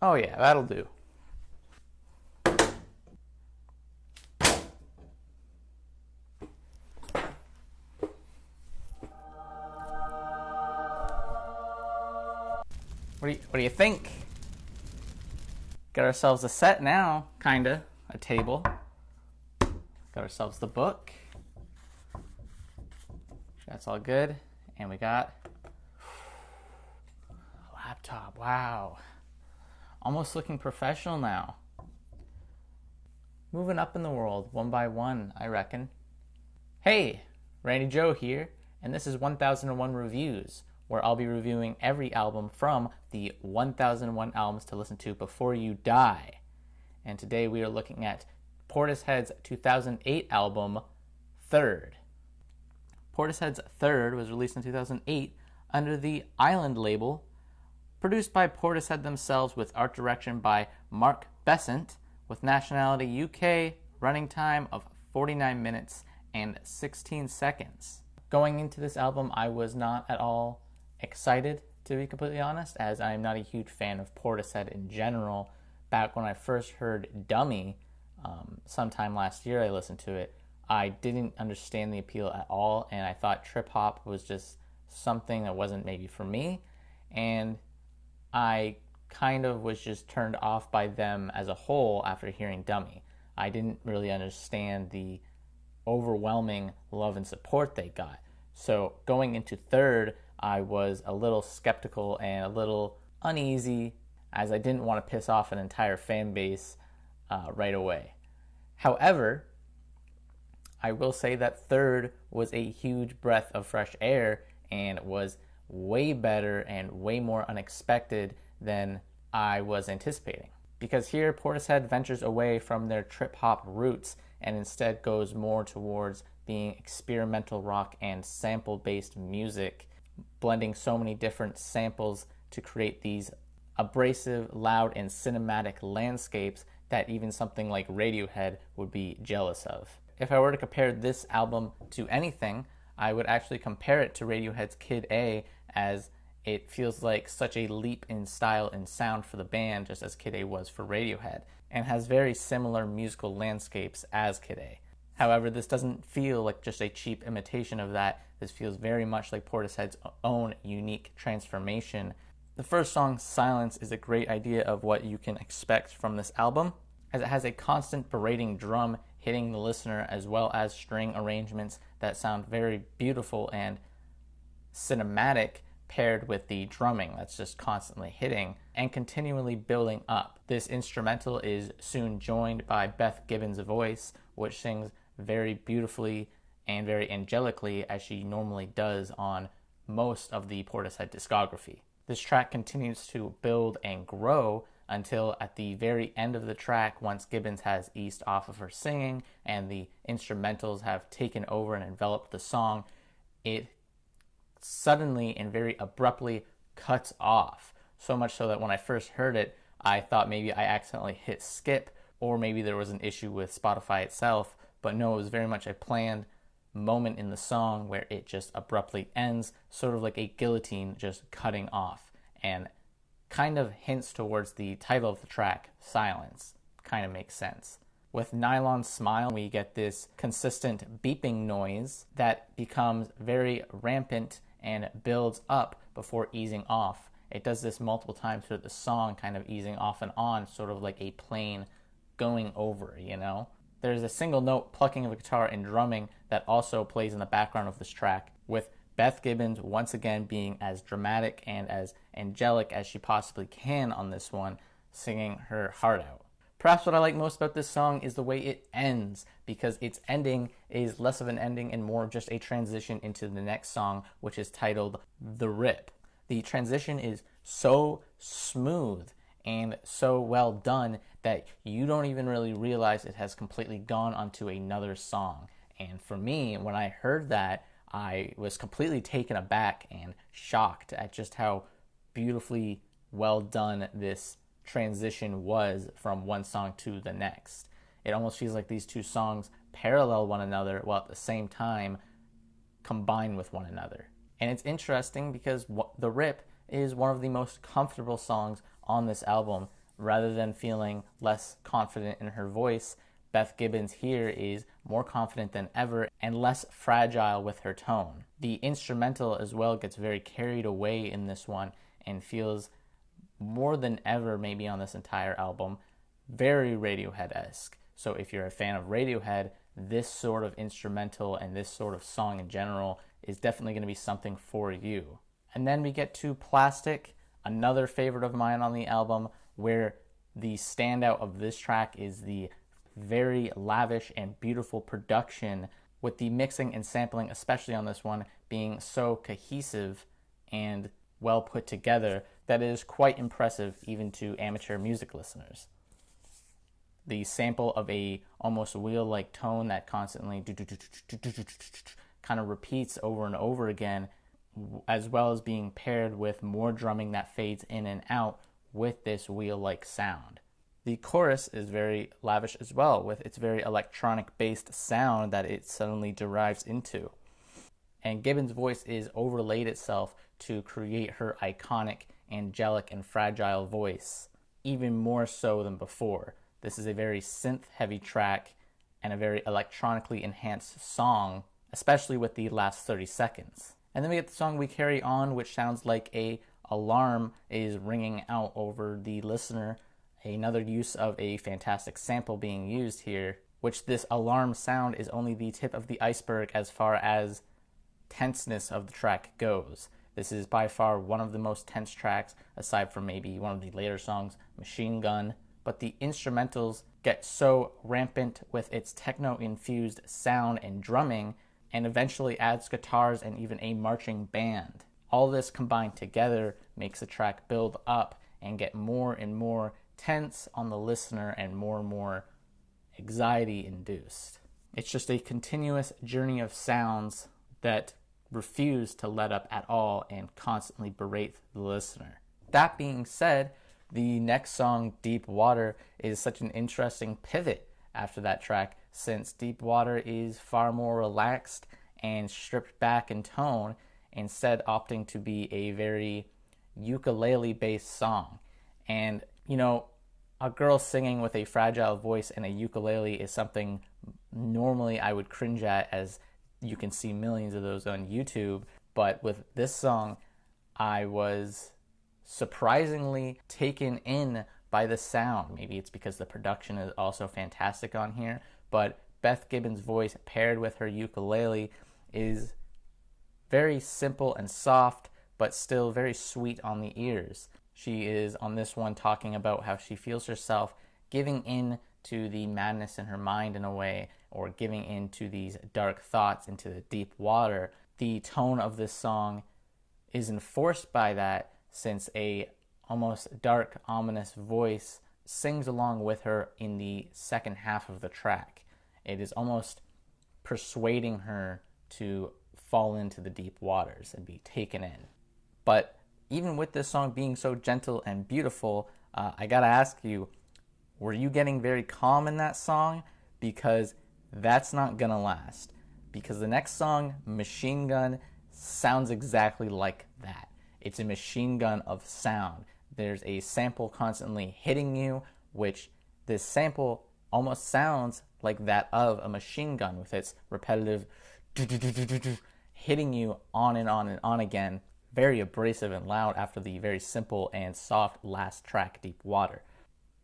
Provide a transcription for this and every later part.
Oh yeah, that'll do. What do you think? Got ourselves a set now, kinda. A table. Got ourselves the book. That's all good. And we got a laptop. Wow. Almost looking professional now. Moving up in the world, one by one, I reckon. Hey, Randy Joe here, and this is 1001 Reviews, where I'll be reviewing every album from the 1001 albums to listen to before you die. And today we are looking at Portishead's 2008 album, Third. Portishead's Third was released in 2008 under the Island label, produced by Portishead themselves with art direction by Mark Besant, with nationality UK, running time of 49 minutes and 16 seconds. Going into this album, I was not at all excited, to be completely honest, as I am not a huge fan of Portishead in general. Back when I first heard Dummy, sometime last year I listened to it, I didn't understand the appeal at all, and I thought trip hop was just something that wasn't maybe for me, and I kind of was just turned off by them as a whole after hearing Dummy. I didn't really understand the overwhelming love and support they got. So going into Third, I was a little skeptical and a little uneasy, as I didn't want to piss off an entire fan base right away. However, I will say that Third was a huge breath of fresh air and was way better and way more unexpected than I was anticipating. Because here, Portishead ventures away from their trip-hop roots and instead goes more towards being experimental rock and sample-based music, blending so many different samples to create these abrasive, loud, and cinematic landscapes that even something like Radiohead would be jealous of. If I were to compare this album to anything, I would actually compare it to Radiohead's Kid A, as it feels like such a leap in style and sound for the band, just as Kid A was for Radiohead, and has very similar musical landscapes as Kid A. However, this doesn't feel like just a cheap imitation of that. This feels very much like Portishead's own unique transformation. The first song, Silence, is a great idea of what you can expect from this album, as it has a constant berating drum hitting the listener, as well as string arrangements that sound very beautiful and cinematic, paired with the drumming that's just constantly hitting and continually building up. This instrumental is soon joined by Beth Gibbons' voice, which sings very beautifully and very angelically, as she normally does on most of the Portishead discography. This track continues to build and grow until at the very end of the track, once Gibbons has eased off of her singing and the instrumentals have taken over and enveloped the song, it suddenly and very abruptly cuts off. So much so that when I first heard it, I thought maybe I accidentally hit skip, or maybe there was an issue with Spotify itself. But no, it was very much a planned moment in the song where it just abruptly ends, sort of like a guillotine just cutting off, and kind of hints towards the title of the track, Silence. Kind of makes sense. With Nylon Smile, we get this consistent beeping noise that becomes very rampant and builds up before easing off. It does this multiple times throughout the song, kind of easing off and on, sort of like a plane going over, you know? There's a single note plucking of a guitar and drumming that also plays in the background of this track, with Beth Gibbons once again being as dramatic and as angelic as she possibly can on this one, singing her heart out. Perhaps what I like most about this song is the way it ends, because its ending is less of an ending and more of just a transition into the next song, which is titled The Rip. The transition is so smooth and so well done that you don't even really realize it has completely gone onto another song. And for me, when I heard that, I was completely taken aback and shocked at just how beautifully well done this transition was from one song to the next. It almost feels like these two songs parallel one another while at the same time combine with one another. And it's interesting because The Rip is one of the most comfortable songs on this album, Rather than feeling less confident in her voice, Beth Gibbons here is more confident than ever and less fragile with her tone. The instrumental as well gets very carried away in this one and feels more than ever, maybe on this entire album, very Radiohead-esque. So if you're a fan of Radiohead, this sort of instrumental and this sort of song in general is definitely going to be something for you. And then we get to Plastic, another favorite of mine on the album, where the standout of this track is the very lavish and beautiful production, with the mixing and sampling, especially on this one, being so cohesive and well put together that it is quite impressive even to amateur music listeners. The sample of a almost wheel-like tone that constantly kind of repeats over and over again, as well as being paired with more drumming that fades in and out with this wheel-like sound. The chorus is very lavish as well, with its very electronic-based sound that it suddenly derives into. And Gibbons' voice is overlaid itself to create her iconic, angelic, and fragile voice, even more so than before. This is a very synth-heavy track and a very electronically enhanced song, especially with the last 30 seconds. And then we get the song We Carry On, which sounds like a alarm is ringing out over the listener. Another use of a fantastic sample being used here, which this alarm sound is only the tip of the iceberg as far as tenseness of the track goes. This is by far one of the most tense tracks, aside from maybe one of the later songs, Machine Gun. But the instrumentals get so rampant with its techno-infused sound and drumming, and eventually adds guitars and even a marching band. All this combined together makes the track build up and get more and more tense on the listener and more anxiety induced. It's just a continuous journey of sounds that refuse to let up at all and constantly berate the listener. That being said, the next song, Deep Water, is such an interesting pivot after that track, since Deep Water is far more relaxed and stripped back in tone, instead opting to be a very ukulele-based song. And, you know, a girl singing with a fragile voice and a ukulele is something normally I would cringe at, as you can see millions of those on YouTube. But with this song, I was surprisingly taken in by the sound. Maybe it's because the production is also fantastic on here, but Beth Gibbons' voice paired with her ukulele is very simple and soft, but still very sweet on the ears. She is on this one talking about how she feels herself giving in to the madness in her mind in a way, or giving in to these dark thoughts into the deep water. The tone of this song is enforced by that, since a almost dark, ominous voice sings along with her in the second half of the track. It is almost persuading her to fall into the deep waters and be taken in. But even with this song being so gentle and beautiful, I gotta ask you, were you getting very calm in that song? Because that's not gonna last. Because the next song, Machine Gun, sounds exactly like that. It's a machine gun of sound. There's a sample constantly hitting you, which this sample almost sounds like that of a machine gun, with its repetitive hitting you on and on and on again, very abrasive and loud after the very simple and soft last track, Deep Water.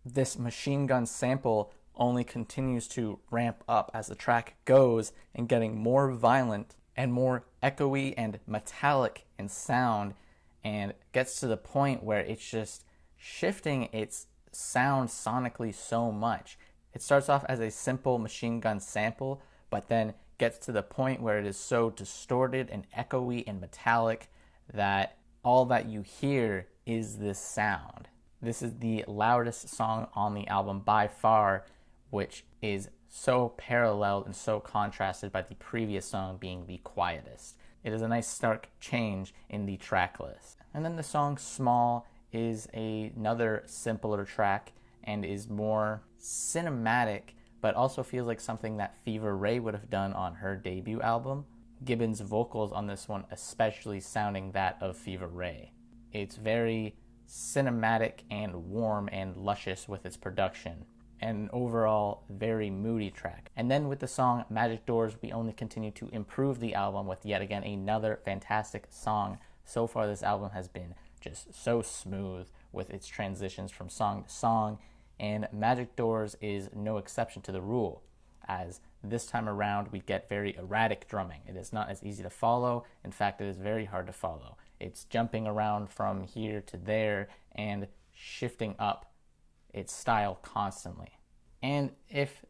This machine gun sample only continues to ramp up as the track goes, and getting more violent and more echoey and metallic in sound, and gets to the point where it's just shifting its sound sonically so much. It starts off as a simple machine gun sample, but then gets to the point where it is so distorted and echoey and metallic that all that you hear is this sound. This is the loudest song on the album by far, which is so paralleled and so contrasted by the previous song being the quietest. It is a nice stark change in the track list. And then the song Small is another simpler track and is more cinematic, but also feels like something that Fever Ray would have done on her debut album. Gibbons' vocals on this one especially sounding that of Fever Ray. It's very cinematic and warm and luscious with its production, and an overall very moody track. And then with the song Magic Doors, we only continue to improve the album with yet again another fantastic song. So far this album has been just so smooth with its transitions from song to song, and Magic Doors is no exception to the rule, as this time around we get very erratic drumming. It is not as easy to follow. In fact, it is very hard to follow. It's jumping around from here to there and shifting up its style constantly. And if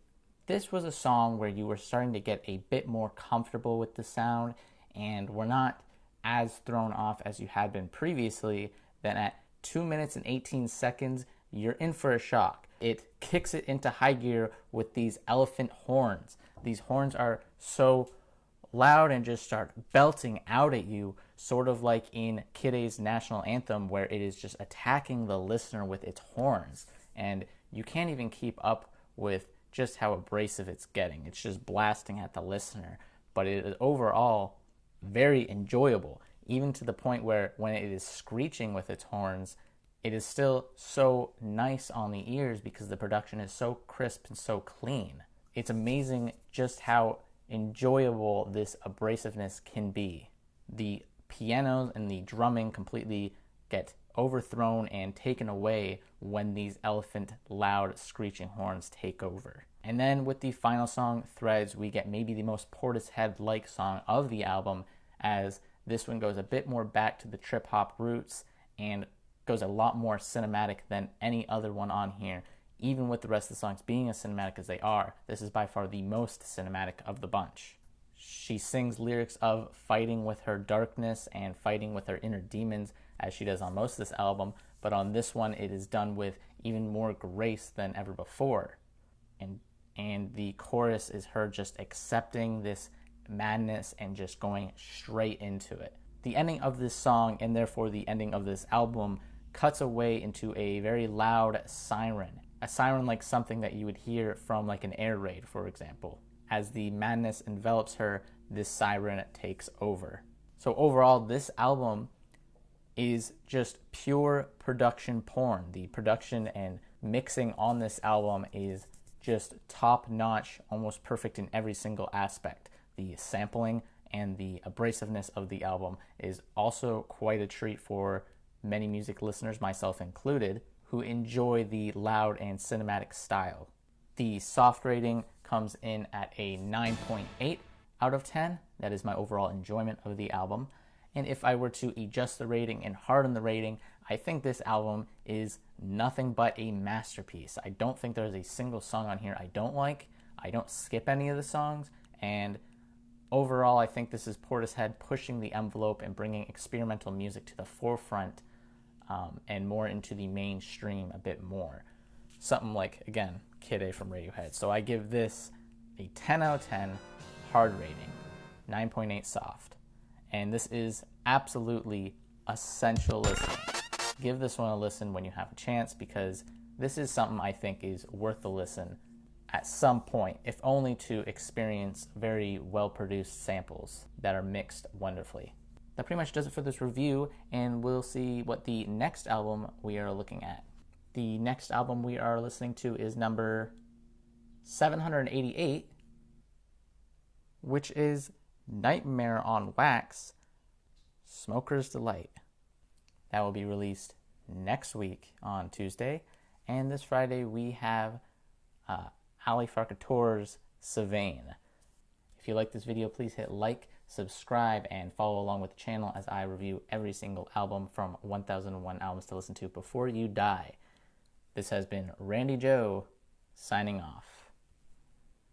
this was a song where you were starting to get a bit more comfortable with the sound and were not as thrown off as you had been previously, then at 2 minutes and 18 seconds, you're in for a shock. It kicks it into high gear with these elephant horns. These horns are so loud and just start belting out at you, sort of like in Kid A's national anthem, where it is just attacking the listener with its horns. And you can't even keep up with just how abrasive it's getting. It's just blasting at the listener. But it is overall very enjoyable, even to the point where when it is screeching with its horns, it is still so nice on the ears because the production is so crisp and so clean. It's amazing just how enjoyable this abrasiveness can be. The pianos and the drumming completely get overthrown and taken away when these elephant loud screeching horns take over. And then with the final song, Threads, we get maybe the most Portishead-like song of the album, as this one goes a bit more back to the trip-hop roots and goes a lot more cinematic than any other one on here. Even with the rest of the songs being as cinematic as they are, this is by far the most cinematic of the bunch. She sings lyrics of fighting with her darkness and fighting with her inner demons, as she does on most of this album, but on this one it is done with even more grace than ever before. And the chorus is her just accepting this madness and just going straight into it. The ending of this song, and therefore the ending of this album, cuts away into a very loud siren. A siren like something that you would hear from like an air raid, for example. As the madness envelops her, this siren takes over. So overall, this album is just pure production porn. The production and mixing on this album is just top-notch, almost perfect in every single aspect. The sampling and the abrasiveness of the album is also quite a treat for many music listeners, myself included, who enjoy the loud and cinematic style. The soft rating comes in at a 9.8 out of 10. That is my overall enjoyment of the album. And if I were to adjust the rating and harden the rating, I think this album is nothing but a masterpiece. I don't think there's a single song on here I don't like. I don't skip any of the songs. And overall, I think this is Portishead pushing the envelope and bringing experimental music to the forefront, and more into the mainstream a bit more. Something like, again, Kid A from Radiohead. So I give this a 10 out of 10 hard rating, 9.8 soft. And this is absolutely essential listening. Give this one a listen when you have a chance, because this is something I think is worth the listen at some point, if only to experience very well-produced samples that are mixed wonderfully. That pretty much does it for this review, and we'll see what the next album we are looking at. The next album we are listening to is number 788, which is Nightmare on Wax, Smoker's Delight. That will be released next week on Tuesday, and this Friday we have Ali Farkator's Savain. If you like this video, please hit like, subscribe, and follow along with the channel as I review every single album from 1001 Albums to Listen to Before You Die. This has been Randy Joe, signing off.